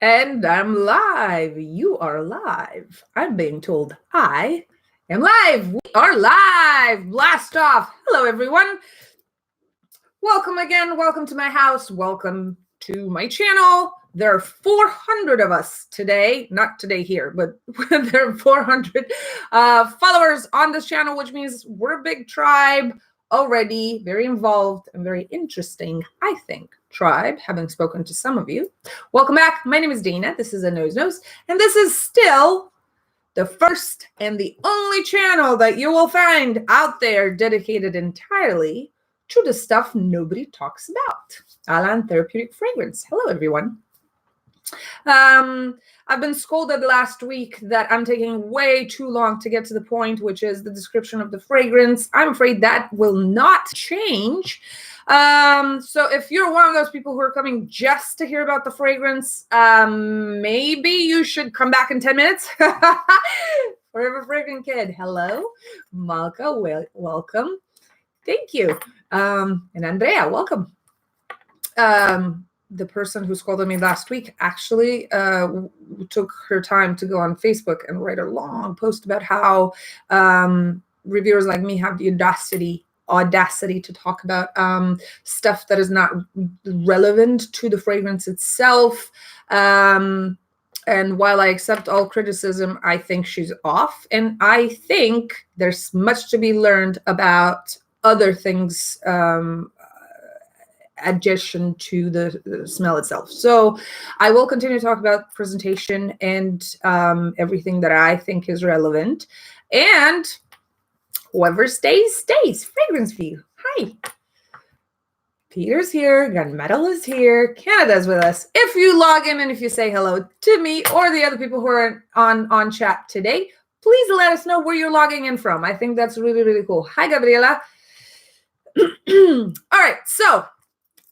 And I'm live. You are live. I'm being told I am live. We are live. Blast off. Hello, everyone. Welcome again. Welcome to my house. Welcome to my channel. There are 400 of us today. Not today here, but there are 400 followers on this channel, which means we're a big tribe already, very involved and very interesting, I think, tribe, having spoken to some of you. Welcome back. My name is Dana. This is A Nose Nose, and this is still the first and the only channel that you will find out there dedicated entirely to the stuff nobody talks about. Alan Therapeutic Fragrance. Hello, everyone. I've been scolded last week that I'm taking way too long to get to the point, which is the description of the fragrance. I'm afraid that will not change. So if you're one of those people who are coming just to hear about the fragrance, maybe you should come back in 10 minutes. Forever Fragrant Kid. Hello. Malka, welcome. Thank you. And Andrea, welcome. The person who scolded me last week actually took her time to go on Facebook and write a long post about how reviewers like me have the audacity to talk about stuff that is not relevant to the fragrance itself. And while I accept all criticism, I think she's off. And I think there's much to be learned about other things addition to the smell itself. So I will continue to talk about presentation and everything that I think is relevant. And whoever stays, stays. Fragrance View. Hi. Peter's here. Gunmetal is here. Canada's with us. If you log in and if you say hello to me or the other people who are on chat today, please let us know where you're logging in from. I think that's really, really cool. Hi, Gabriela. All right, so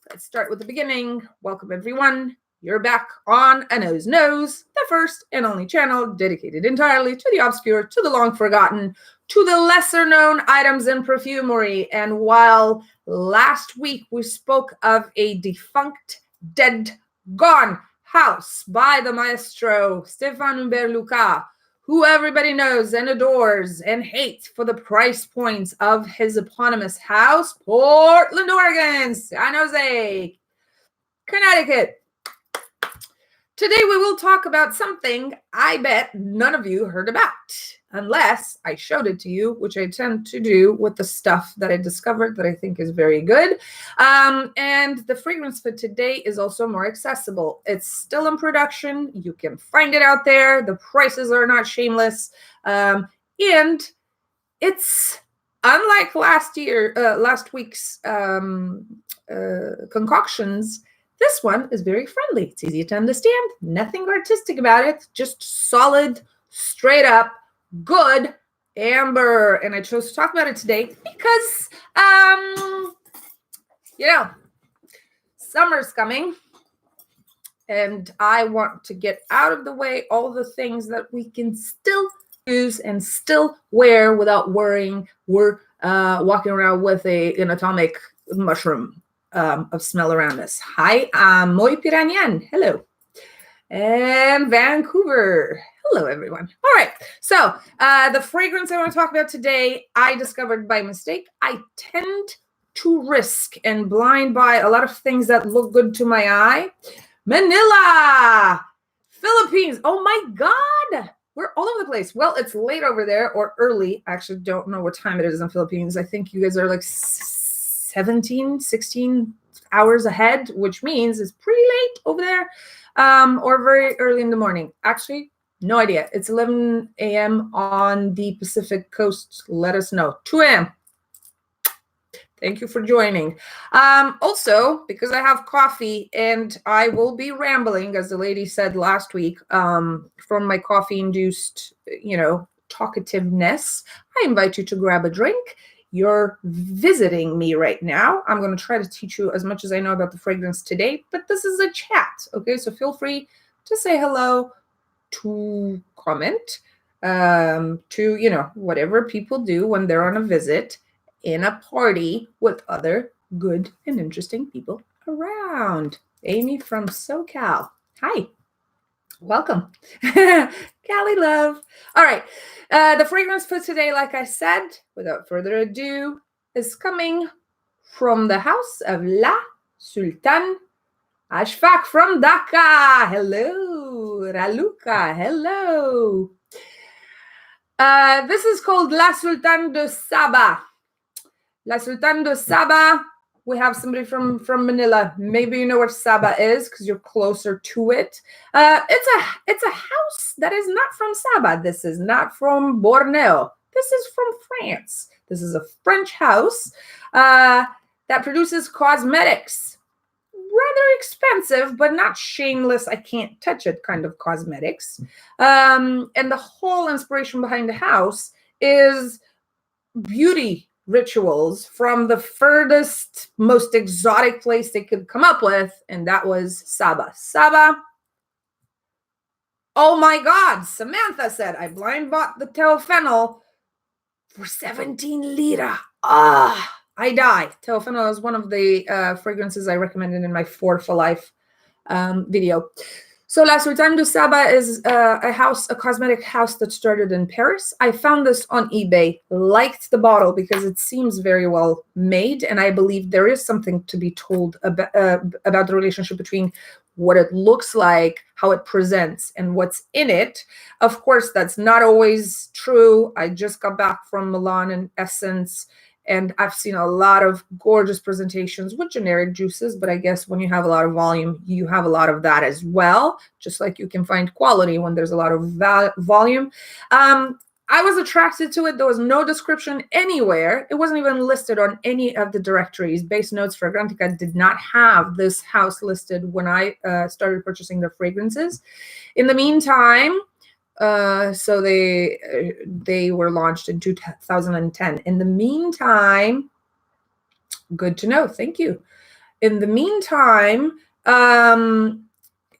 let's start with the beginning. Welcome, everyone. You're back on A Nose Nose, the first and only channel dedicated entirely to the obscure, to the long forgotten, to the lesser known items in perfumery. And while last week we spoke of a defunct, dead, gone house by the maestro Stéphane Hubert Lucas, who everybody knows and adores and hates for the price points of his eponymous house, Portland, Oregon, San Jose, Connecticut. Today we will talk about something I bet none of you heard about, unless I showed it to you, which I tend to do with the stuff that I discovered that I think is very good. And the fragrance for today is also more accessible. It's still in production. You can find it out there. The prices are not shameless. And it's unlike last week's concoctions. This one is very friendly. It's easy to understand. Nothing artistic about it. Just solid, straight up, good amber. And I chose to talk about it today because, summer's coming. And I want to get out of the way all the things that we can still use and still wear without worrying we're walking around with an atomic mushroom of smell around us. Hi, Moi Piranyan. Hello. And Vancouver. Hello, everyone. All right. So the fragrance I want to talk about today, I discovered by mistake. I tend to risk and blind buy a lot of things that look good to my eye. Manila, Philippines. Oh, my God. We're all over the place. Well, it's late over there or early. I actually don't know what time it is in the Philippines. I think you guys are like 17, 16 hours ahead, which means it's pretty late over there or very early in the morning. Actually, no idea. It's 11 a.m. on the Pacific coast. Let us know. 2 a.m. Thank you for joining. Also, because I have coffee and I will be rambling, as the lady said last week, from my coffee-induced, talkativeness, I invite you to grab a drink. You're visiting me right now. I'm going to try to teach you as much as I know about the fragrance today, but this is a chat, okay? So feel free to say hello, to comment, to, whatever people do when they're on a visit in a party with other good and interesting people around. Amy from SoCal. Hi. Welcome. Callie love. All right. The fragrance for today, like I said, without further ado, is coming from the house of La Sultane. Ashfaq from Dhaka. Hello. Raluca. Hello. This is called La Sultane de Saba. La Sultane de Saba. We have somebody from Manila. Maybe you know where Saba is because you're closer to it. It's a house that is not from Saba. This is not from Borneo. This is from France. This is a French house that produces cosmetics. Rather expensive, but not shameless, I can't touch it kind of cosmetics. And the whole inspiration behind the house is beauty rituals from the furthest, most exotic place they could come up with, and that was Saba. Saba, oh my God, Samantha said, I blind bought the teofenol for 17 lira. I die. Teofenol is one of the fragrances I recommended in my 4 for Life video. So La Sultane de Saba is a cosmetic house that started in Paris. I found this on eBay, liked the bottle because it seems very well made, and I believe there is something to be told about the relationship between what it looks like, how it presents, and what's in it. Of course, that's not always true. I just got back from Milan and Essence, and I've seen a lot of gorgeous presentations with generic juices, but I guess when you have a lot of volume, you have a lot of that as well, just like you can find quality when there's a lot of volume. I was attracted to it. There was no description anywhere. It wasn't even listed on any of the directories. Base Notes Fragrantica did not have this house listed when I started purchasing their fragrances. In the meantime, so they were launched in 2010. In the meantime, good to know. Thank you. In the meantime,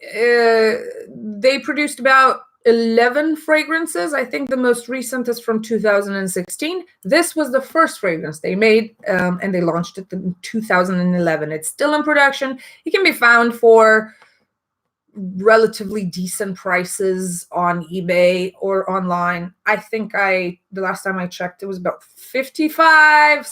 they produced about 11 fragrances. I think the most recent is from 2016. This was the first fragrance they made, and they launched it in 2011. It's still in production. It can be found for relatively decent prices on eBay or online. I think the last time I checked, it was about $55,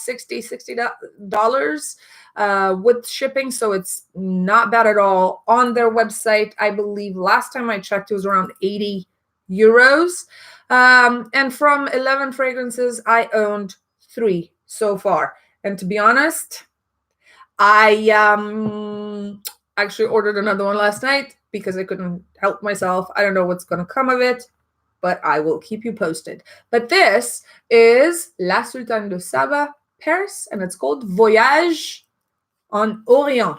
$60 with shipping. So it's not bad at all. On their website, I believe last time I checked, it was around 80 euros. And from 11 fragrances, I owned 3 so far. And to be honest, I actually ordered another one last night because I couldn't help myself. I don't know what's going to come of it, but I will keep you posted. But this is La Sultane de Saba, Paris, and it's called Voyage on Orient.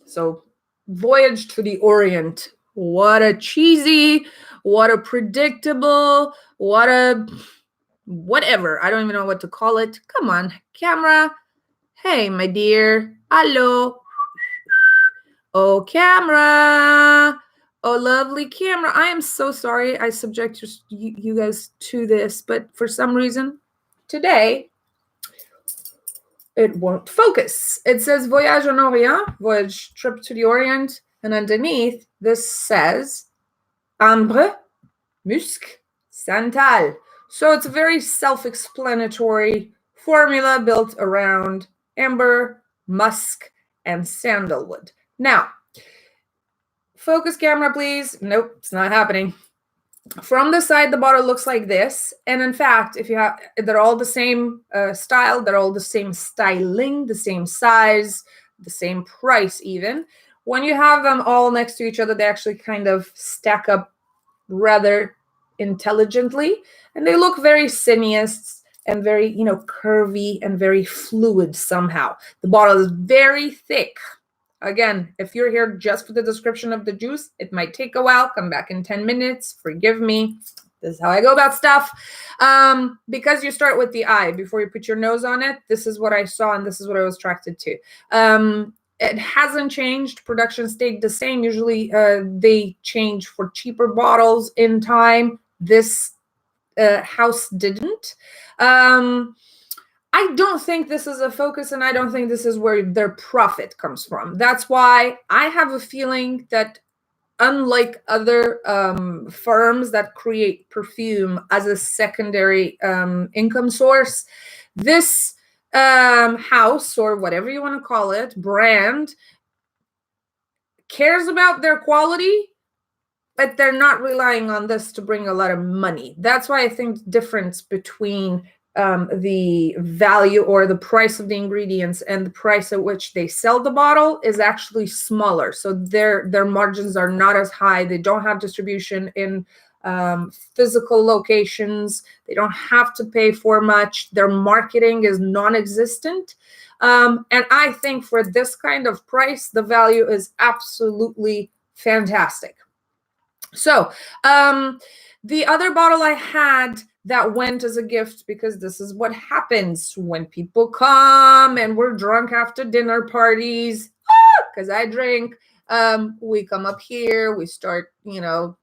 So voyage to the Orient. What a cheesy, what a predictable, what a whatever. I don't even know what to call it. Come on, camera. Hey, my dear. Hello. Oh, camera. Oh, lovely camera. I am so sorry I subject you guys to this, but for some reason, today, it won't focus. It says Voyage en Orient, voyage, trip to the Orient, and underneath, this says Ambre, Musc, Santal. So it's a very self-explanatory formula built around amber, musk, and sandalwood. Now, focus camera, please. Nope, it's not happening. From the side, the bottle looks like this. And in fact, they're all the same style. They're all the same styling, the same size, the same price even. When you have them all next to each other, they actually kind of stack up rather intelligently. And they look very sinuous and very, curvy and very fluid somehow. The bottle is very thick. Again, if you're here just for the description of the juice, it might take a while. Come back in 10 minutes. Forgive me. This is how I go about stuff. Because you start with the eye before you put your nose on it. This is what I saw, and this is what I was attracted to. It hasn't changed. Production stayed the same. Usually they change for cheaper bottles in time. This house didn't. I don't think this is a focus, and I don't think this is where their profit comes from. That's why I have a feeling that unlike other firms that create perfume as a secondary income source, this house, or whatever you want to call it, brand, cares about their quality, but they're not relying on this to bring a lot of money. That's why I think the difference between the value or the price of the ingredients and the price at which they sell the bottle is actually smaller. So their margins are not as high. They don't have distribution in physical locations. They don't have to pay for much. Their marketing is non-existent. And I think for this kind of price, the value is absolutely fantastic. So the other bottle I had that went as a gift, because this is what happens when people come and we're drunk after dinner parties, because I drink, we come up here, we start, you know,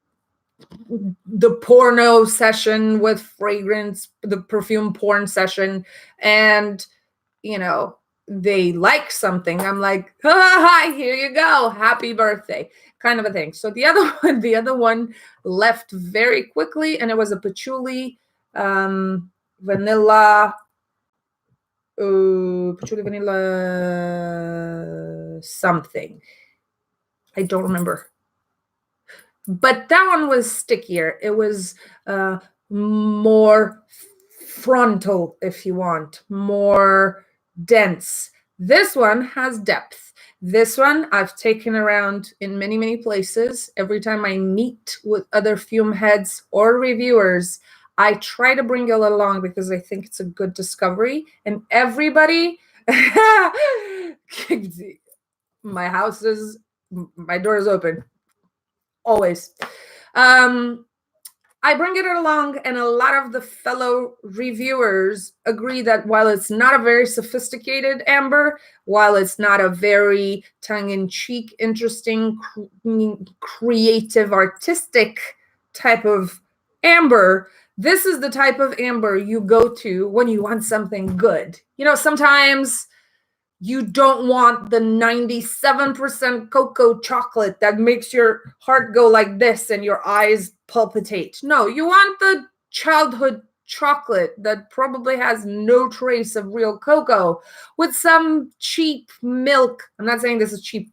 the porno session with fragrance, the perfume porn session, and, you know, they like something, I'm like, hi, here you go, happy birthday, kind of a thing. So the other one left very quickly, and it was a patchouli vanilla something. I don't remember. But that one was stickier. It was more frontal, if you want, more dense. This one has depth. This one I've taken around in many, many places. Every time I meet with other fume heads or reviewers, I try to bring it along because I think it's a good discovery. And everybody, my door is open. Always. I bring it along, and a lot of the fellow reviewers agree that while it's not a very sophisticated amber, while it's not a very tongue-in-cheek, interesting, creative, artistic type of amber, this is the type of amber you go to when you want something good. You know, sometimes you don't want the 97% cocoa chocolate that makes your heart go like this and your eyes palpitate. No, you want the childhood chocolate that probably has no trace of real cocoa with some cheap milk. I'm not saying this is cheap,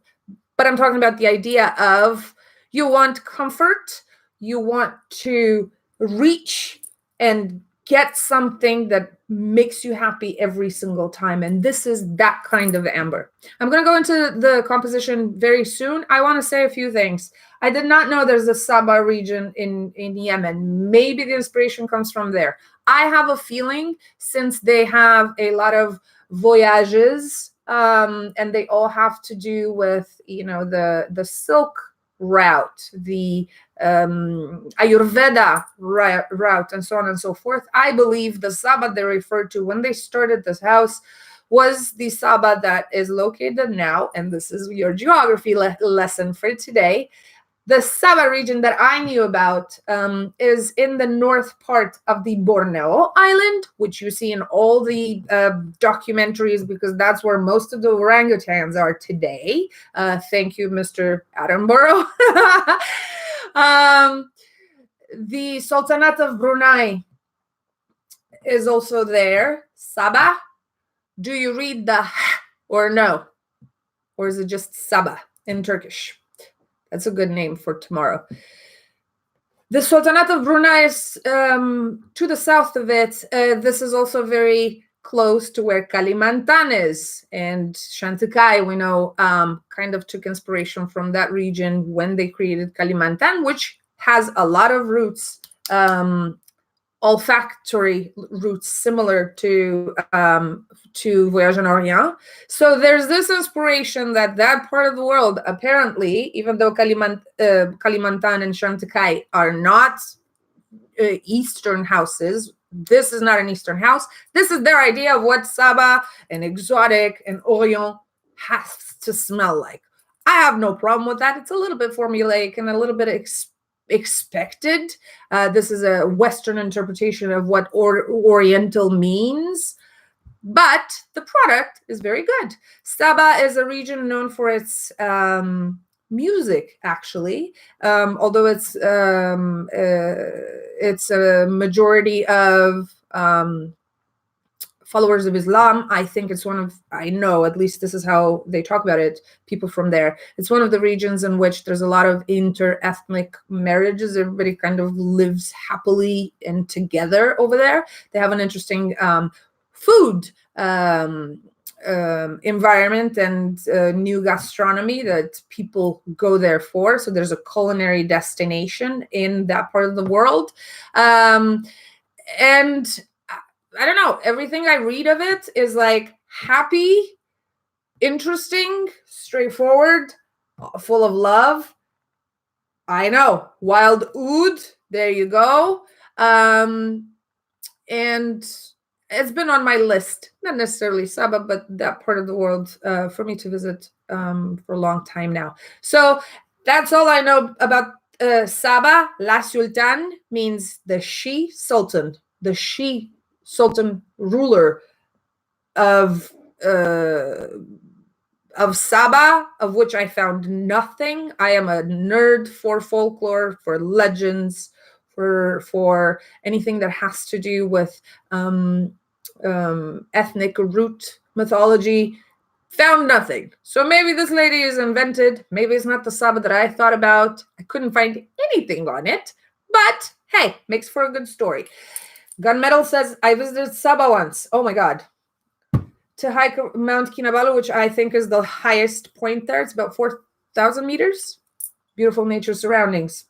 but I'm talking about the idea of you want comfort, you want to reach and get something that makes you happy every single time. And this is that kind of amber. I'm going to go into the composition very soon. I want to say a few things. I did not know there's a Saba region in Yemen. Maybe the inspiration comes from there. I have a feeling, since they have a lot of voyages, and they all have to do with, you know, the silk route, the Ayurveda route, and so on and so forth. I believe the Saba they referred to when they started this house was the Saba that is located now, and this is your geography lesson for today. The Saba region that I knew about is in the north part of the Borneo island, which you see in all the documentaries, because that's where most of the orangutans are today. Thank you, Mr. Attenborough. The Sultanate of Brunei is also there. Saba. Do you read the or no? Or is it just Saba in Turkish? That's a good name for tomorrow. The Sultanate of Brunei is to the south of it. This is also very close to where Kalimantan is. And Chantecaille, we know, kind of took inspiration from that region when they created Kalimantan, which has a lot of roots, olfactory roots similar to Voyage en Orient. So there's this inspiration that part of the world, apparently, even though Kalimantan and Chantecaille are not Eastern houses, this is not an Eastern house. This is their idea of what Saba and exotic and Orient has to smell like. I have no problem with that. It's a little bit formulaic and a little bit expected. This is a Western interpretation of what Oriental means, but the product is very good. Saba is a region known for its music, actually. Although it's a majority of followers of Islam. I think it's I know, at least this is how they talk about it, people from there. It's one of the regions in which there's a lot of inter-ethnic marriages. Everybody kind of lives happily and together over there. They have an interesting food environment and new gastronomy that people go there for. So there's a culinary destination in that part of the world. And I don't know, everything I read of it is like happy, interesting, straightforward, full of love. I know, wild oud, there you go. And it's been on my list, not necessarily Saba, but that part of the world for me to visit for a long time now. So that's all I know about Saba. La Sultane means the she sultan, the she sultan ruler of Saba, of which I found nothing. I am a nerd for folklore, for legends, for anything that has to do with ethnic root mythology. Found nothing. So maybe this lady is invented. Maybe it's not the Saba that I thought about. I couldn't find anything on it. But hey, makes for a good story. Gunmetal says, I visited Saba once. Oh my God. To hike Mount Kinabalu, which I think is the highest point there. It's about 4,000 meters. Beautiful nature surroundings.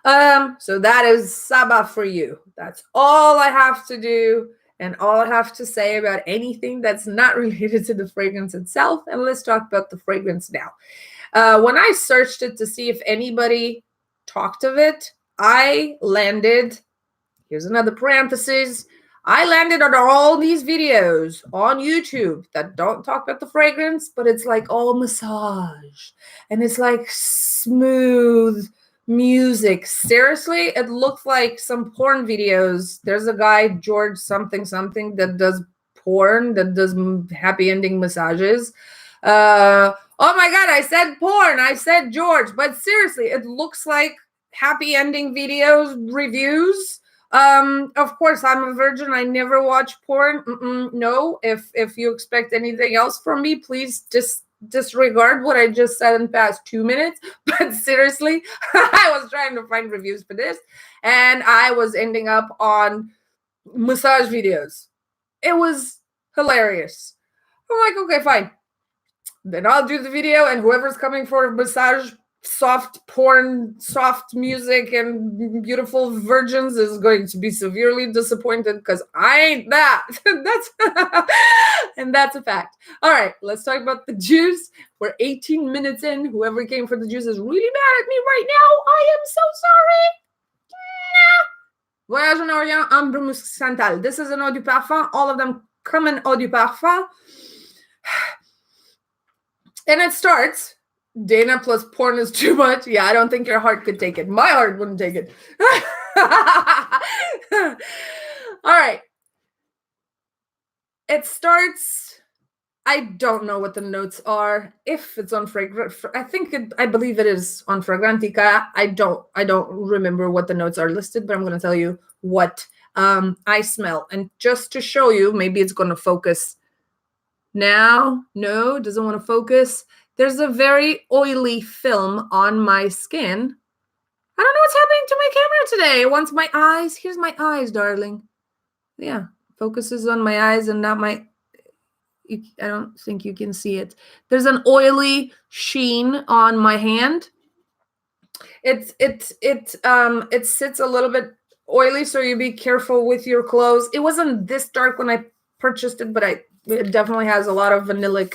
So that is Saba for you. That's all I have to do and all I have to say about anything that's not related to the fragrance itself. And let's talk about the fragrance now. When I searched it to see if anybody talked of it, I landed, here's another parenthesis, I landed on all these videos on YouTube that don't talk about the fragrance, but it's like all massage and it's like smooth music. Seriously, it looked like some porn videos. There's a guy, George something, that does porn, that does happy ending massages. Oh my God, I said porn, I said George, but seriously, it looks like happy ending videos, reviews. Of course, I'm a virgin. I never watch porn. No, if you expect anything else from me, please just disregard what I just said in the past 2 minutes. But seriously, I was trying to find reviews for this, and I was ending up on massage videos. It was hilarious. I'm like, okay, fine. Then I'll do the video, and whoever's coming for massage, soft porn, soft music, and beautiful virgins is going to be severely disappointed because I ain't that. That's a fact. All right, let's talk about the juice. We're 18 minutes in. Whoever came for the juice is really mad at me right now. I am so sorry. Voyage en Orient, Ambre, Musc, Santal. This is an eau de parfum. All of them come in eau de parfum. And it starts, Dana plus porn is too much. Yeah, I don't think your heart could take it. My heart wouldn't take it. All right. It starts, I don't know what the notes are. If it's on I believe it is on Fragrantica. I don't remember what the notes are listed, but I'm going to tell you what I smell. And just to show you, maybe it's going to focus now. No, doesn't want to focus. There's a very oily film on my skin. I don't know what's happening to my camera today. It wants my eyes. Here's my eyes, darling. Yeah, focuses on my eyes and not my... I don't think you can see it. There's an oily sheen on my hand. It sits a little bit oily, so you be careful with your clothes. It wasn't this dark when I purchased it, but it definitely has a lot of vanillic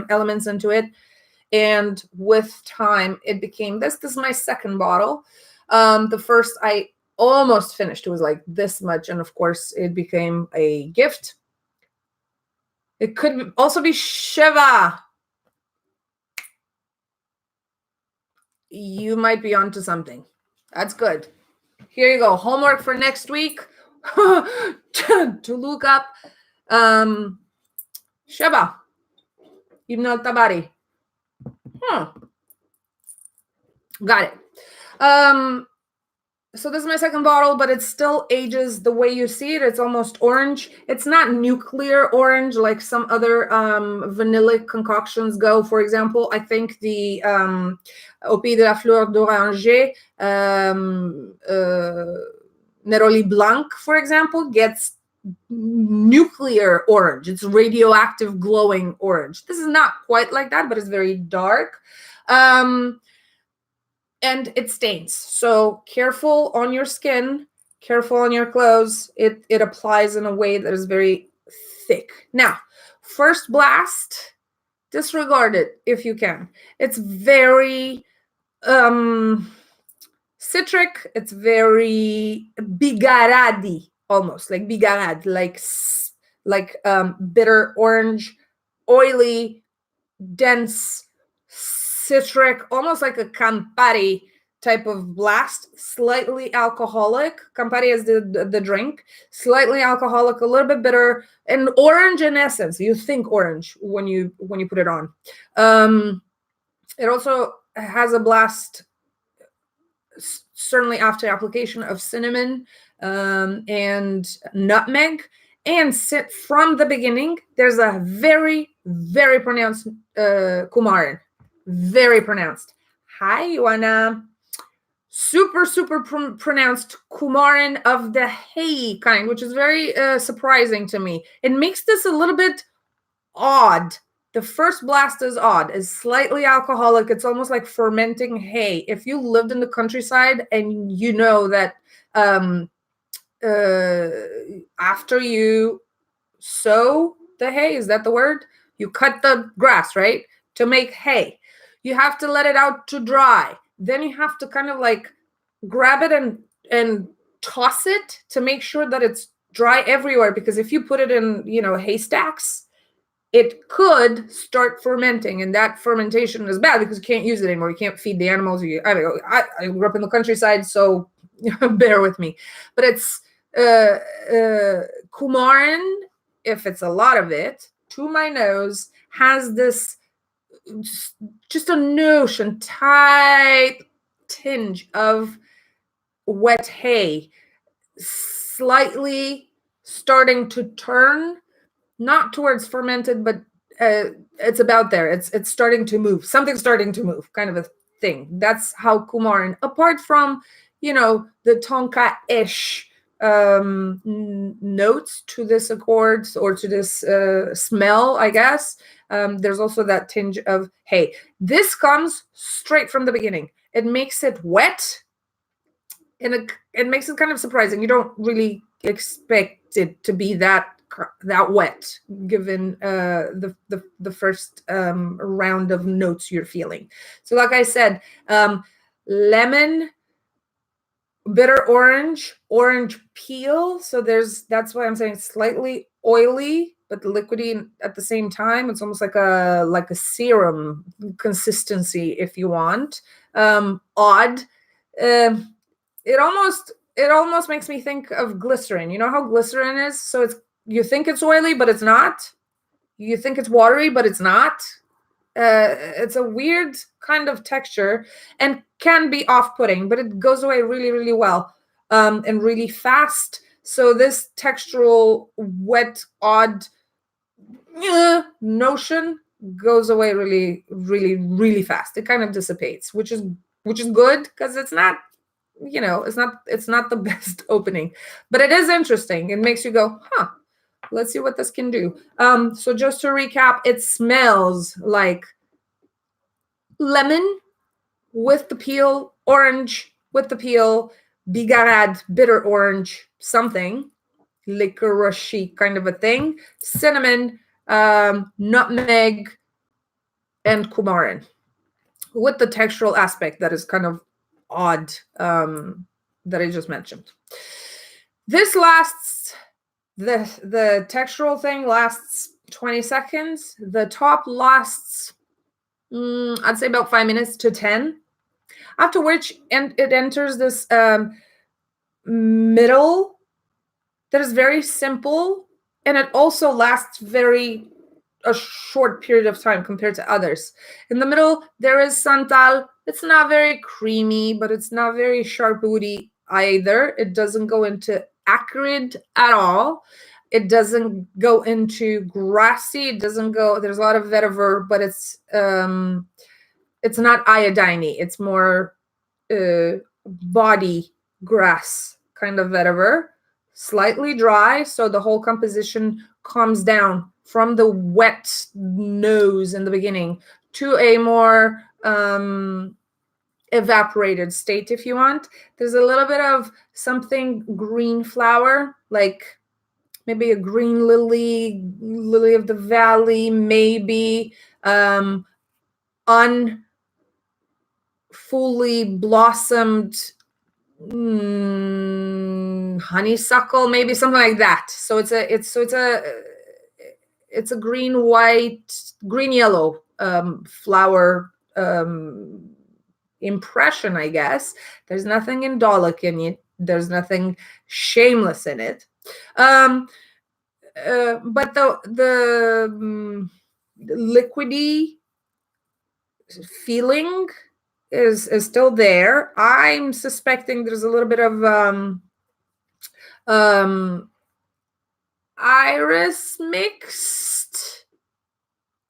elements into it. And with time, it became this. This is my second bottle. The first I almost finished. It was like this much. And of course, it became a gift. It could also be Shiva. You might be onto something. That's good. Here you go. Homework for next week. To look up Shiva Ibn al-Tabari. Got it. So this is my second bottle, but it still ages the way you see it. It's almost orange. It's not nuclear orange like some other vanillic concoctions go. For example, I think the Au Pays de la Fleur d'Oranger, Neroli Blanc, for example, gets nuclear orange. It's radioactive glowing orange. This is not quite like that, but it's very dark. And it stains. So careful on your skin, careful on your clothes. It applies in a way that is very thick. Now, first blast, disregard it if you can. It's very citric. It's very bigaradi, almost like bigarad, like bitter orange, oily, dense, citric, almost like a Campari type of blast, slightly alcoholic. Campari is the drink, slightly alcoholic, a little bit bitter, and orange in essence. You think orange when you put it on. It also has a blast, certainly after application, of cinnamon and nutmeg. And from the beginning, there's a very, very pronounced kumarin. Very pronounced. Hi, Ioana. Super, super pronounced kumarin of the hay kind, which is very surprising to me. It makes this a little bit odd. The first blast is odd. It's slightly alcoholic. It's almost like fermenting hay. If you lived in the countryside and you know that after you sow the hay, is that the word? You cut the grass, right? To make hay. You have to let it out to dry. Then you have to kind of like grab it and toss it to make sure that it's dry everywhere. Because if you put it in, haystacks, it could start fermenting, and that fermentation is bad because you can't use it anymore. You can't feed the animals. I grew up in the countryside, so bear with me. But it's kumarin, if it's a lot of it, to my nose, has this just a notion, tight tinge of wet hay, slightly starting to turn, not towards fermented, but it's about there. It's starting to move. Something's starting to move, kind of a thing. That's how kumarin, apart from, the tonka-ish notes to this accord or to this smell, I guess. There's also that tinge of hay. This comes straight from the beginning. It makes it wet, and it makes it kind of surprising. You don't really expect it to be that wet, given the first round of notes you're feeling. So, like I said, lemon, bitter orange peel. So that's why I'm saying slightly oily, but liquidy at the same time. It's almost like a serum consistency, if you want. Odd. It almost makes me think of glycerin. You know how glycerin is? So you think it's oily, but it's not. You think it's watery, but it's not. It's a weird kind of texture and can be off-putting, but it goes away really, really well and really fast. So this textural, wet, odd notion goes away really, really, really fast. It kind of dissipates, which is good because it's not, it's not the best opening, but it is interesting. It makes you go, huh. Let's see what this can do. So just to recap, it smells like lemon with the peel, orange with the peel, bigarade, bitter orange, something, licorice kind of a thing, cinnamon, nutmeg, and kumarin, with the textural aspect that is kind of odd that I just mentioned. This lasts... The textural thing lasts 20 seconds. The top lasts, I'd say about 5 minutes to 10. After which, it enters this middle that is very simple, and it also lasts a short period of time compared to others. In the middle, there is Santal It's not very creamy, but it's not very sharp woody either. It doesn't go into acrid at all. It doesn't go into grassy. It doesn't go, there's a lot of vetiver, but it's not iodine-y. It's more body grass kind of vetiver. Slightly dry, so the whole composition calms down from the wet nose in the beginning to a more evaporated state, if you want. There's a little bit of something green flower, like maybe a green lily of the valley, maybe unfully blossomed honeysuckle, maybe something like that. So it's a green yellow flower impression, I guess. There's nothing indolic in it. There's nothing shameless in it. But the liquidy feeling is still there. I'm suspecting there's a little bit of iris mixed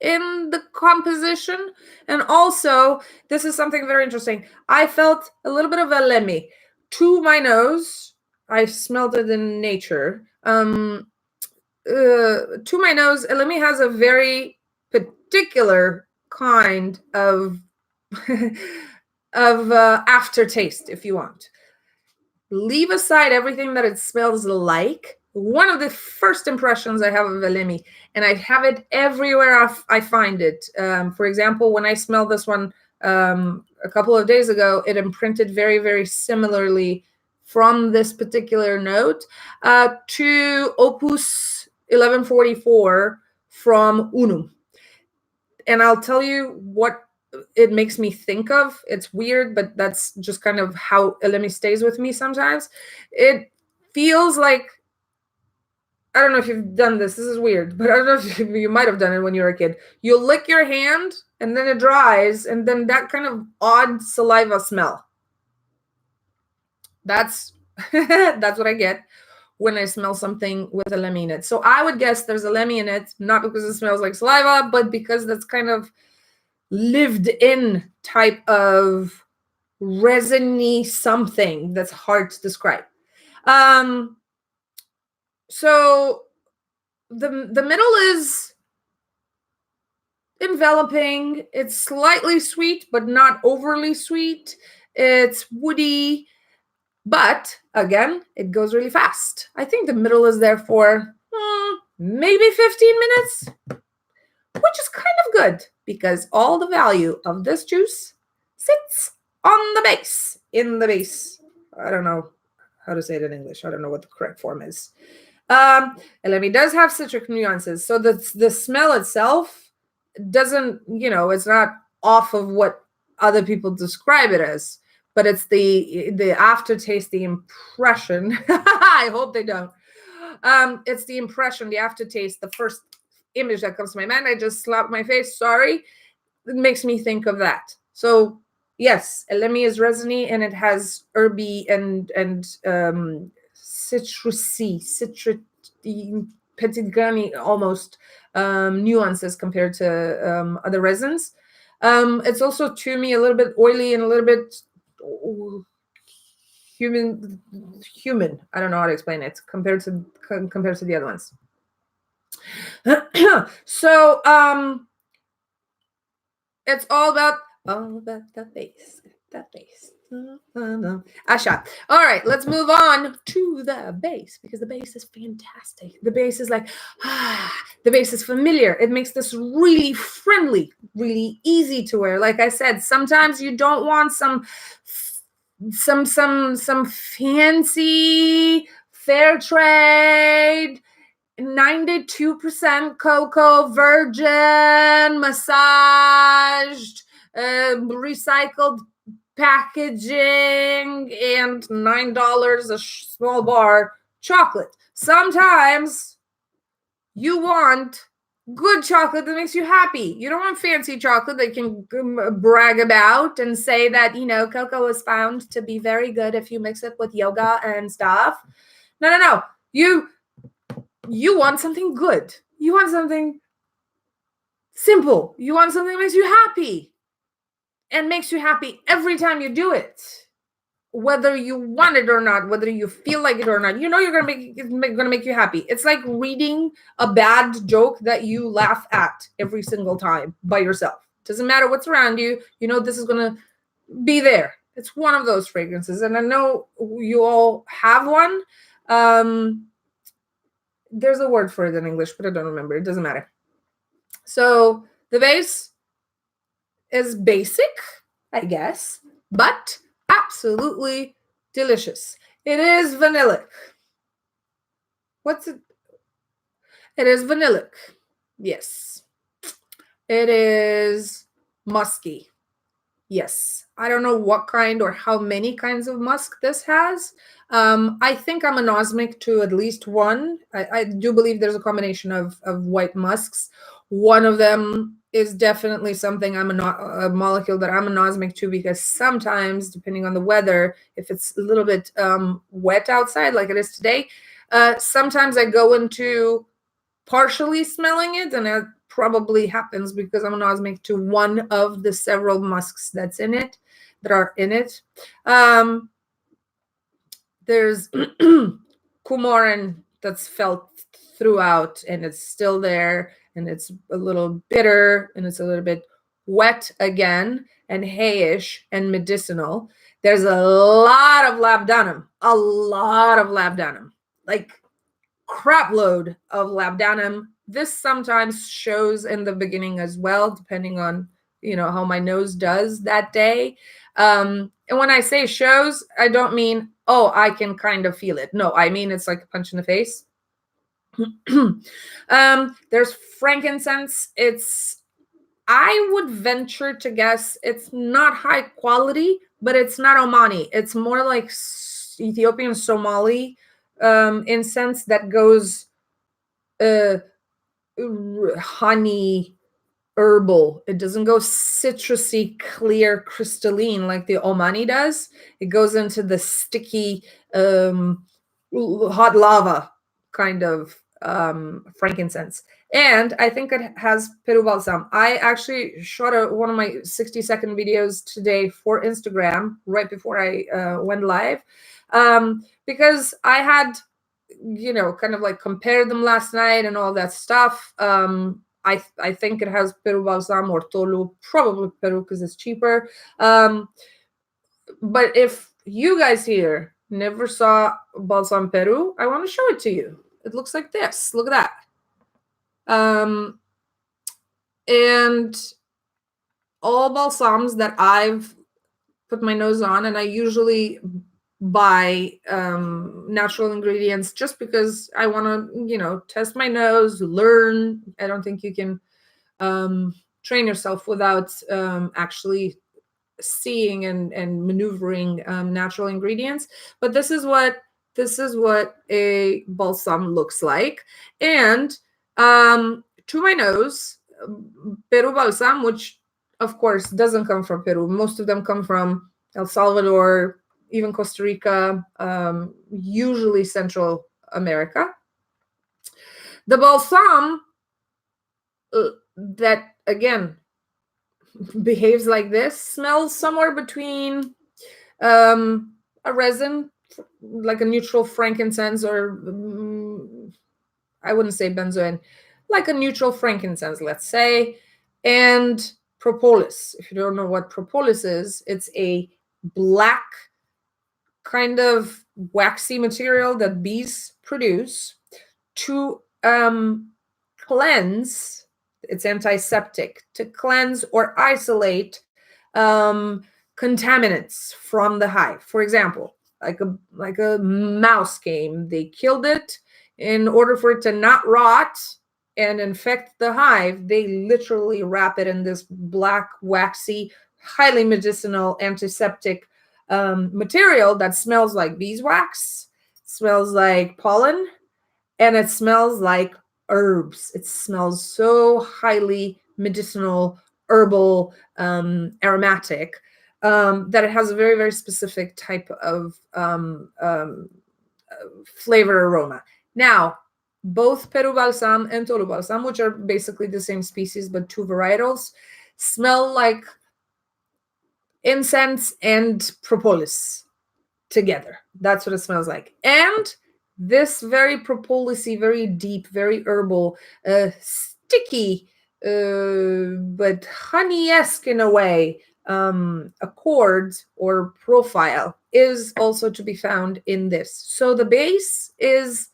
in the composition. And also, this is something very interesting. I felt a little bit of a lemmy to my nose. I smelled it in nature. To my nose, Elemi has a very particular kind of aftertaste, if you want. Leave aside everything that it smells like. One of the first impressions I have of Elemi, and I have it everywhere I find it. For example, when I smelled this one a couple of days ago, it imprinted very, very similarly from this particular note to Opus 1144 from Unum. And I'll tell you what it makes me think of. It's weird, but that's just kind of how Elemi stays with me sometimes. It feels like, I don't know if you've done this. This is weird, but I don't know if you might have done it when you were a kid. You lick your hand and then it dries, and then that kind of odd saliva smell. That's that's what I get when I smell something with Elemi in it. So I would guess there's Elemi in it, not because it smells like saliva, but because that's kind of lived in type of resiny something that's hard to describe. So the middle is enveloping. It's slightly sweet, but not overly sweet. It's woody, but again, it goes really fast. I think the middle is there for maybe 15 minutes, which is kind of good because all the value of this juice sits on the base, in the base. I don't know how to say it in English. I don't know what the correct form is. Elemi does have citric nuances. So the smell itself doesn't, it's not off of what other people describe it as, but it's the aftertaste, the impression. I hope they don't. It's the impression, the aftertaste, the first image that comes to my mind. I just slapped my face. Sorry. It makes me think of that. So yes, Elemi is resiny and it has herby and citrusy, petit grainy almost nuances compared to other resins. It's also to me a little bit oily and a little bit human. I don't know how to explain it compared to the other ones. So it's all about the base. Asha. All right, let's move on to the base because the base is fantastic. The base is like, the base is familiar. It makes this really friendly, really easy to wear. Like I said, sometimes you don't want some fancy fair trade 92% cocoa, virgin, massaged, recycled packaging, and $9 a small bar chocolate. Sometimes you want Good chocolate that makes you happy. You don't want fancy chocolate that you can brag about and say that, you know, cocoa was found to be very good if you mix it with yoga and stuff. No, no, no. You want something good. You want something simple. You want something that makes you happy and makes you happy every time you do it. Whether you want it or not, whether you feel like it or not, you know you're gonna make you happy. It's like reading a bad joke that you laugh at every single time by yourself. Doesn't matter what's around you. You know this is gonna be there. It's one of those fragrances, and I know you all have one. There's a word for it in English, but I don't remember. It doesn't matter. So the base is basic, I guess, but absolutely delicious. It is vanillic. What's it? It is vanillic. Yes. It is musky. Yes. I don't know what kind or how many kinds of musk this has. I think I'm anosmic to at least one. I do believe there's a combination of white musks. One of them is definitely something a molecule that I'm anosmic to, because sometimes, depending on the weather, if it's a little bit wet outside like it is today, sometimes I go into partially smelling it, and it probably happens because I'm anosmic to one of the several musks that are in it. There's coumarin that's felt throughout, and it's still there, and it's a little bitter, and it's a little bit wet again, and hayish and medicinal. There's a lot of labdanum, like crap load of labdanum. This sometimes shows in the beginning as well, depending on, you know, how my nose does that day. And when I say shows, I don't mean, oh, I can kind of feel it. No, I mean it's like a punch in the face. There's frankincense. I would venture to guess it's not high quality, but it's not Omani. It's more like Ethiopian Somali incense that goes honey herbal. It doesn't go citrusy, clear, crystalline like the Omani does. It goes into the sticky, hot lava kind of frankincense. And I think it has Peru balsam. I actually shot one of my 60-second videos today for Instagram right before I went live, because I had, you know, kind of like compared them last night and all that stuff. I think it has Peru balsam or tolu, probably Peru because it's cheaper. But if you guys here never saw balsam Peru, I want to show it to you. It looks like this. Look at that. And all balsams that I've put my nose on, and I usually buy natural ingredients just because I want to, you know, test my nose, learn. I don't think you can train yourself without actually seeing and maneuvering natural ingredients. But this is what a balsam looks like. And to my nose, Peru balsam, which of course doesn't come from Peru. Most of them come from El Salvador, even Costa Rica, usually Central America. The balsam that, again, behaves like this smells somewhere between a resin, like a neutral frankincense, or I wouldn't say benzoin, like a neutral frankincense, let's say, and propolis. If you don't know what propolis is, it's a black kind of waxy material that bees produce to cleanse. It's antiseptic, to cleanse or isolate contaminants from the hive. For example, like a mouse came, they killed it. In order for it to not rot and infect the hive, they literally wrap it in this black, waxy, highly medicinal antiseptic material that smells like beeswax, smells like pollen, and it smells like herbs. It smells so highly medicinal, herbal, aromatic, that it has a very, very specific type of flavor aroma. Now, both Peru Balsam and Tolu Balsam, which are basically the same species but two varietals, smell like incense and propolis together. That's what it smells like. And this very propolisy, very deep, very herbal, sticky, but honey-esque in a way, accord or profile is also to be found in this. So the base is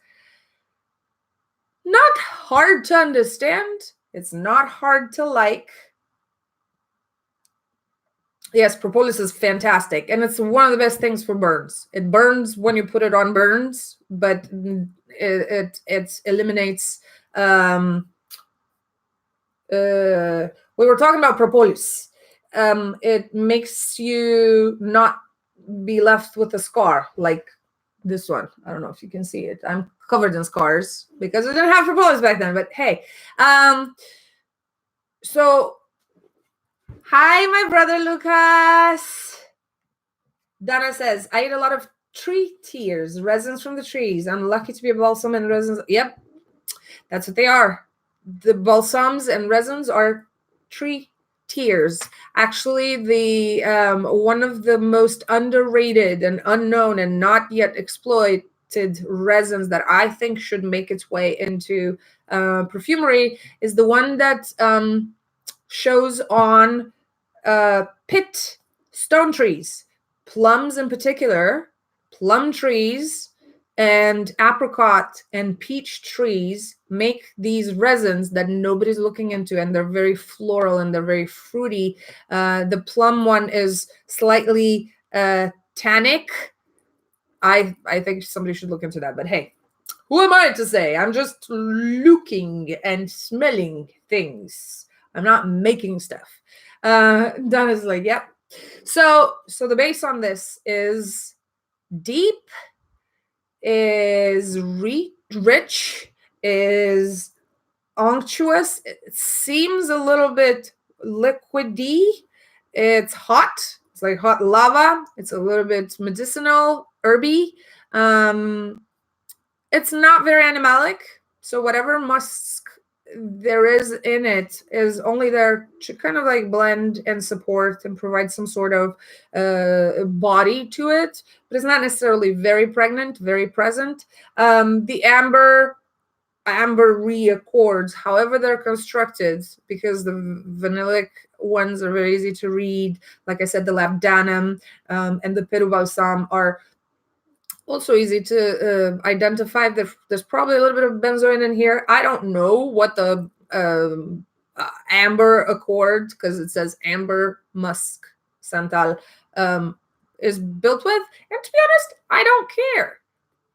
not hard to understand. It's not hard to like. Yes, propolis is fantastic, and it's one of the best things for burns. It burns when you put it on burns, but it eliminates. We were talking about propolis. It makes you not be left with a scar like this one. I don't know if you can see it. I'm covered in scars because we didn't have propolis back then. But hey, so. Hi, my brother Lucas. Dana says, I eat a lot of tree tears, resins from the trees. I'm lucky to be a balsam and resins. Yep, that's what they are. The balsams and resins are tree tears. Actually, the one of the most underrated and unknown and not yet exploited resins that I think should make its way into perfumery is the one that shows on pit stone trees, plums in particular, plum trees and apricot and peach trees make these resins that nobody's looking into, and they're very floral and they're very fruity. The plum one is slightly tannic. I think somebody should look into that, but hey, who am I to say? I'm just looking and smelling things. I'm not making stuff. Donna's like, yep. So the base on this is deep, is rich, is unctuous. It seems a little bit liquidy. It's hot. It's like hot lava. It's a little bit medicinal, herby. It's not very animalic. So whatever musk there is in it is only there to kind of like blend and support and provide some sort of body to it, but it's not necessarily very pregnant, very present. The amber accords, however they're constructed, because the vanillic ones are very easy to read. Like I said, the labdanum and the Peru balsam are also easy to identify. There's probably a little bit of benzoin in here. I don't know what the amber accord, because it says amber, musk, santal, is built with. And to be honest, I don't care.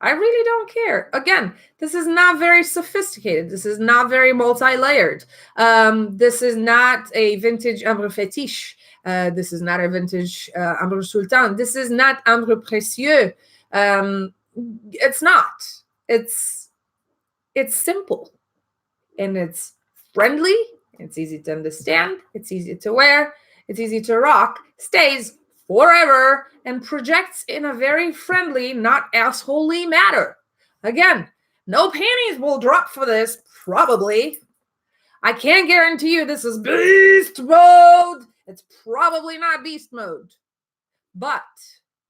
I really don't care. Again, this is not very sophisticated. This is not very multi-layered. This is not a vintage Ambre Fétiche. This is not a vintage Ambre Sultane. This is not Ambre Précieux. It's not. It's simple, and it's friendly. It's easy to understand. It's easy to wear. It's easy to rock. Stays forever and projects in a very friendly, not assholey manner. Again, no panties will drop for this, probably. I can't guarantee you this is beast mode. It's probably not beast mode, but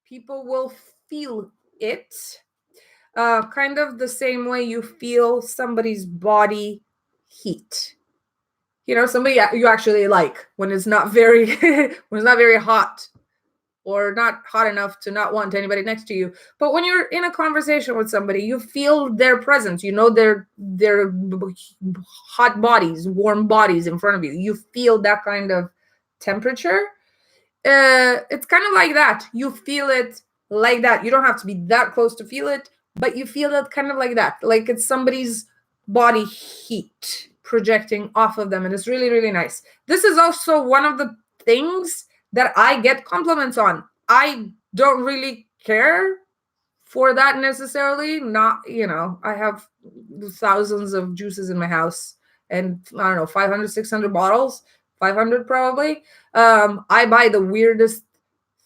people will feel it kind of the same way you feel somebody's body heat. You know, somebody you actually like when it's not very when it's not very hot, or not hot enough to not want anybody next to you. But when you're in a conversation with somebody, you feel their presence. You know their hot bodies, warm bodies in front of you. You feel that kind of temperature. It's kind of like that. You feel it like that. You don't have to be that close to feel it, but you feel it kind of like that. Like it's somebody's body heat projecting off of them. And it's really, really nice. This is also one of the things that I get compliments on. I don't really care for that necessarily. Not, you know, I have thousands of juices in my house, and I don't know, 500, 600 bottles, 500 probably. I buy the weirdest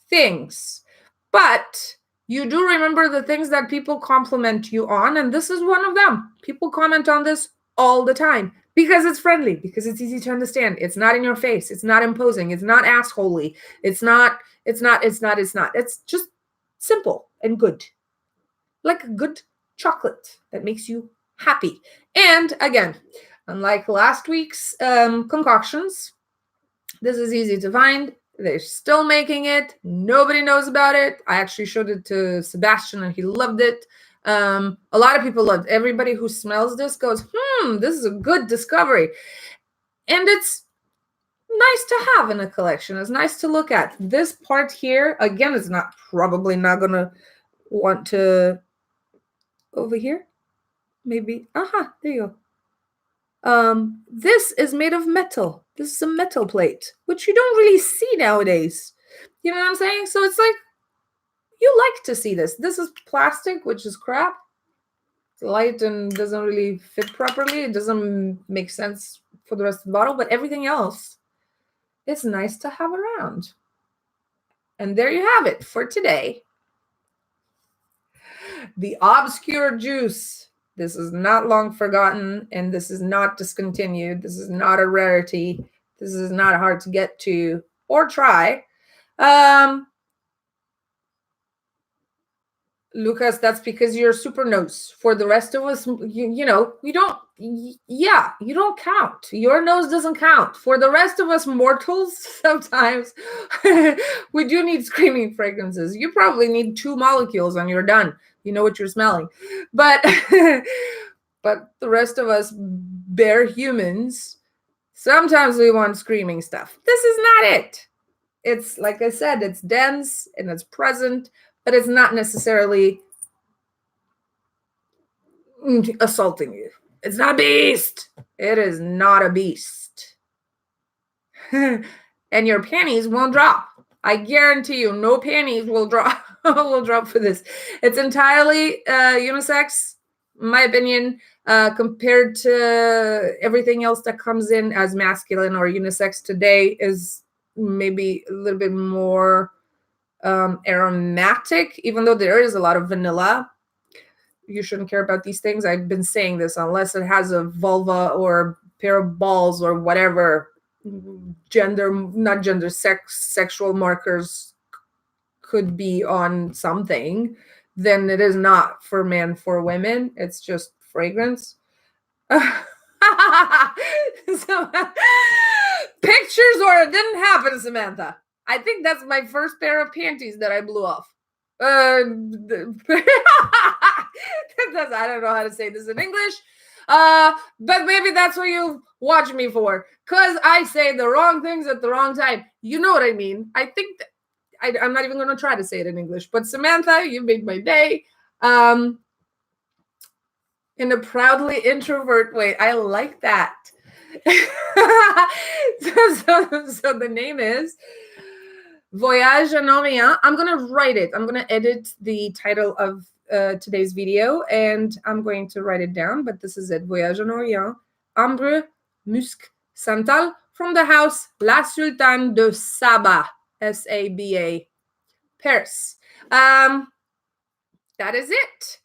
things, but you do remember the things that people compliment you on, and this is one of them. People comment on this all the time because it's friendly, because it's easy to understand. It's not in your face. It's not imposing. It's not assholey. It's just simple and good. Like a good chocolate that makes you happy. And again, unlike last week's concoctions, this is easy to find. They're still making it. Nobody knows about it. I actually showed it to Sebastian and he loved it. A lot of people loved it. Everybody who smells this goes, this is a good discovery. And it's nice to have in a collection. It's nice to look at. This part here, again, is probably not going to want to, over here, maybe. There you go. This is made of metal. This is a metal plate, which you don't really see nowadays. You know what I'm saying? So it's like, you like to see this. This is plastic, which is crap. It's light and doesn't really fit properly. It doesn't make sense for the rest of the bottle, but everything else is nice to have around. And there you have it for today. The obscure juice. This is not long forgotten, and this is not discontinued. This is not a rarity. This is not hard to get to or try. Lucas, that's because you're super nose. For the rest of us, you know, we don't, you don't count. Your nose doesn't count. For the rest of us mortals, sometimes we do need screaming fragrances. You probably need 2 molecules and you're done. You know what you're smelling. But but the rest of us bare humans, sometimes we want screaming stuff. This is not it. It's, like I said, it's dense and it's present, but it's not necessarily assaulting you. It's not a beast. It is not a beast. And your panties won't drop. I guarantee you, no panties will drop. Will drop for this. It's entirely unisex, in my opinion, compared to everything else that comes in as masculine or unisex today. Is maybe a little bit more aromatic, even though there is a lot of vanilla. You shouldn't care about these things. I've been saying this, unless it has a vulva or a pair of balls or whatever sexual markers could be on something, then it is not for men, for women. It's just fragrance. So, pictures, or it didn't happen, Samantha. I think that's my first pair of panties that I blew off. I don't know how to say this in English. But maybe that's what you watch me for, because I say the wrong things at the wrong time. You know what I mean? I think I'm not even going to try to say it in English. But Samantha, you made my day. In a proudly introvert way. I like that. So the name is Voyage en Orient. I'm going to write it. I'm going to edit the title of today's video, and I'm going to write it down. But this is it. Voyage en Orient. Ambre, Musc, Santal, from the house La Sultane de Saba. Saba. Paris. That is it.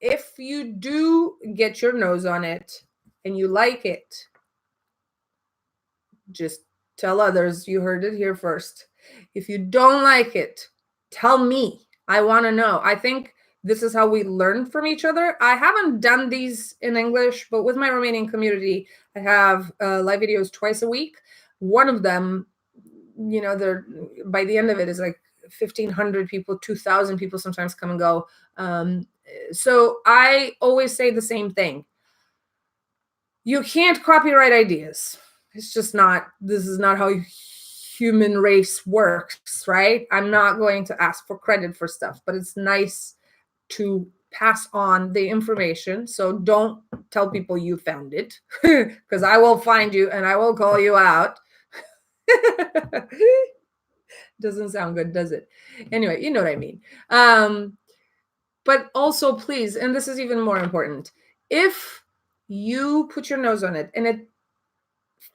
If you do get your nose on it and you like it, just tell others you heard it here first. If you don't like it, tell me. I want to know. I think this is how we learn from each other. I haven't done these in English, but with my Romanian community, I have live videos twice a week. One of them, you know, they're, by the end of it is like 1,500 people, 2,000 people sometimes come and go. So I always say the same thing. You can't copyright ideas. It's just not, this is not how human race works, right? I'm not going to ask for credit for stuff, but it's nice to pass on the information. So don't tell people you found it, because I will find you and I will call you out. Doesn't sound good, does it? Anyway, you know what I mean. But also, please, and this is even more important, if you put your nose on it and it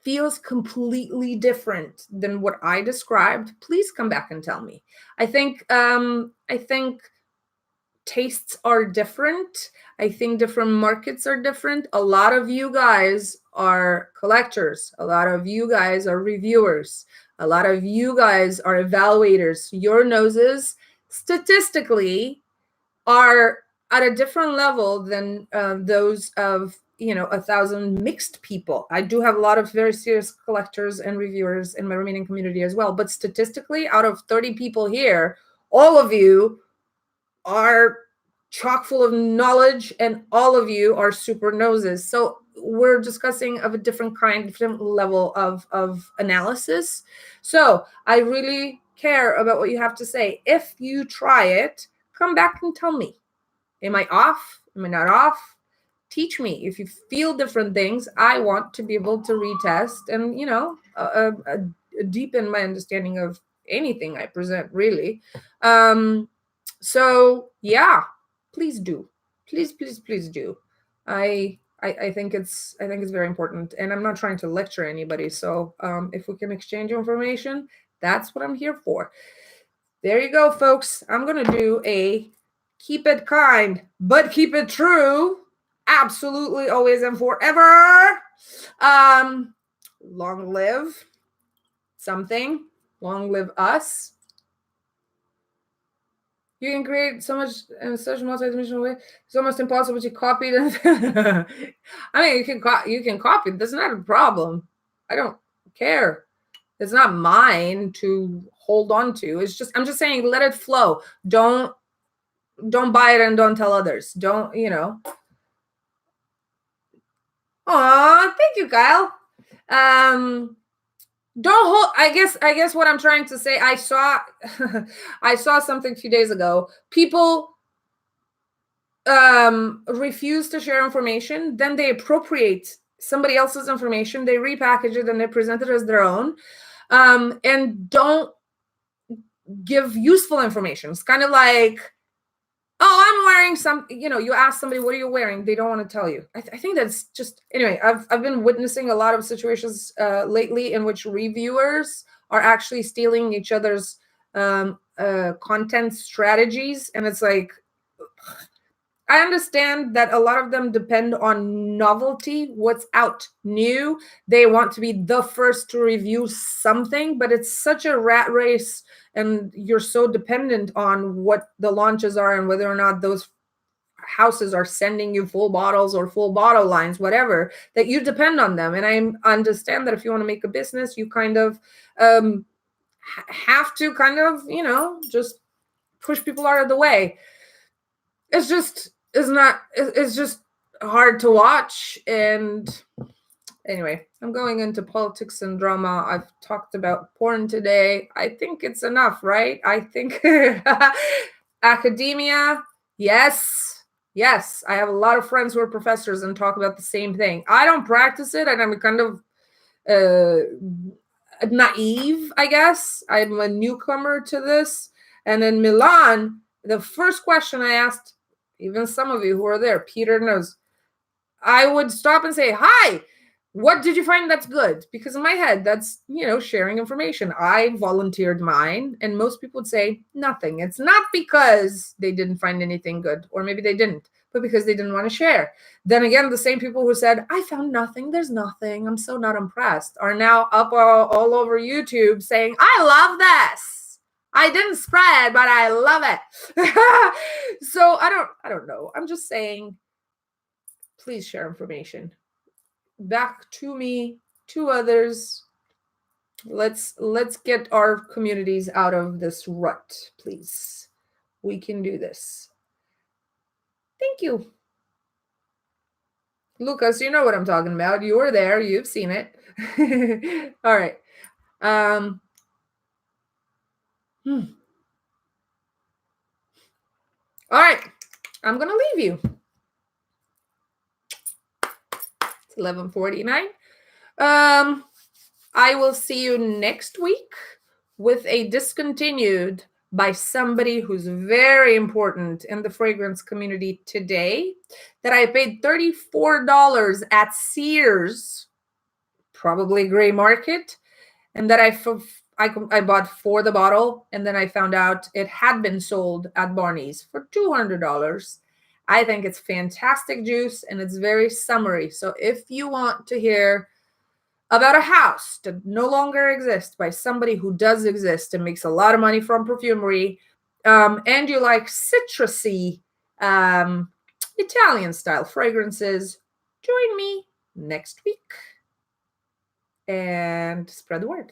feels completely different than what I described, please come back and tell me. I think tastes are different. I think different markets are different. A lot of you guys are collectors. A lot of you guys are reviewers. A lot of you guys are evaluators. Your noses statistically are at a different level than those of 1,000 mixed people. I do have a lot of very serious collectors and reviewers in my Romanian community as well, but statistically, out of 30 people here, all of you are chock full of knowledge and all of you are super noses. So we're discussing of a different kind, different level of analysis. So I really care about what you have to say. If you try it, come back and tell me. Am I off? Am I not off? Teach me. If you feel different things, I want to be able to retest and, deepen my understanding of anything I present, really. So yeah, please do. Please, please, please do. I think it's very important, and I'm not trying to lecture anybody. So if we can exchange information, that's what I'm here for. There you go, folks. I'm gonna do a keep it kind, but keep it true. Absolutely, always and forever. Long live something. Long live us. You can create so much in such a multi-dimensional way. It's almost impossible to copy them. I mean, you can copy. That's not a problem. I don't care. It's not mine to hold on to. It's just I'm just saying, let it flow. Don't buy it and don't tell others. Don't. Aw, thank you, Kyle. Don't hold. I guess what I'm trying to say. I saw I saw something a few days ago. People refuse to share information, then they appropriate somebody else's information, they repackage it and they present it as their own, and don't give useful information. It's kind of like, oh, I'm wearing some, you ask somebody, what are you wearing? They don't want to tell you. I think that's just, anyway, I've been witnessing a lot of situations lately in which reviewers are actually stealing each other's content strategies. And it's like, I understand that a lot of them depend on novelty, what's out new. They want to be the first to review something, but it's such a rat race and you're so dependent on what the launches are and whether or not those houses are sending you full bottles or full bottle lines, whatever, that you depend on them. And I understand that if you want to make a business, you kind of have to kind of, just push people out of the way. It's just hard to watch. And anyway, I'm going into politics and drama. I've talked about porn today. I think it's enough, right? I think academia, yes. I have a lot of friends who are professors and talk about the same thing. I don't practice it, and I'm kind of naive, I guess. I'm a newcomer to this. And in Milan, the first question I asked, even some of you who are there, Peter knows, I would stop and say, hi, what did you find that's good? Because in my head, that's, sharing information. I volunteered mine, and most people would say nothing. It's not because they didn't find anything good, or maybe they didn't, but because they didn't want to share. Then again, the same people who said, I found nothing, there's nothing, I'm so not impressed, are now up all over YouTube saying, I love this. I didn't spread, but I love it. So I don't know. I'm just saying, please share information. Back to me, to others. Let's get our communities out of this rut, please. We can do this. Thank you. Lucas, you know what I'm talking about. You were there. You've seen it. All right. All right. I'm going to leave you. It's 11:49. I will see you next week with a discontinued by somebody who's very important in the fragrance community today, that I paid $34 at Sears, probably gray market, and that I bought for the bottle, and then I found out it had been sold at Barney's for $200. I think it's fantastic juice, and it's very summery. So if you want to hear about a house that no longer exists by somebody who does exist and makes a lot of money from perfumery, and you like citrusy Italian style fragrances, join me next week and spread the word.